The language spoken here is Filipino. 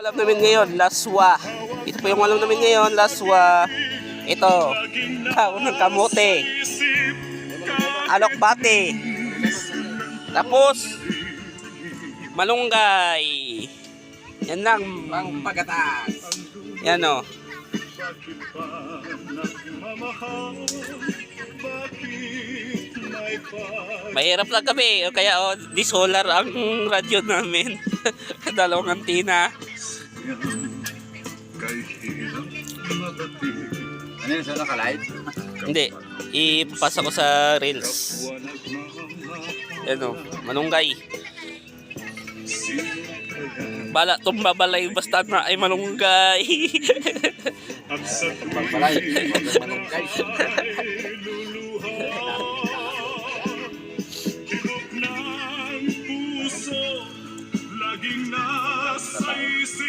Alam namin ngayon, laswa. Ito po yung alam namin ngayon, laswa. Ito, kaon ng kamote. Alokbate. Tapos, malunggay. Yan lang. Pang pagatas. Yan o. Mahirap lang kami. Kaya di solar ang radyo namin. Dalawang antina. Ano yun? Saan naka-live? Hindi. Ipapasa ko sa Reels. Yan o. Malunggay. Bala, tumbabalay basta na ay malunggay. Pagbalay. Manunggay.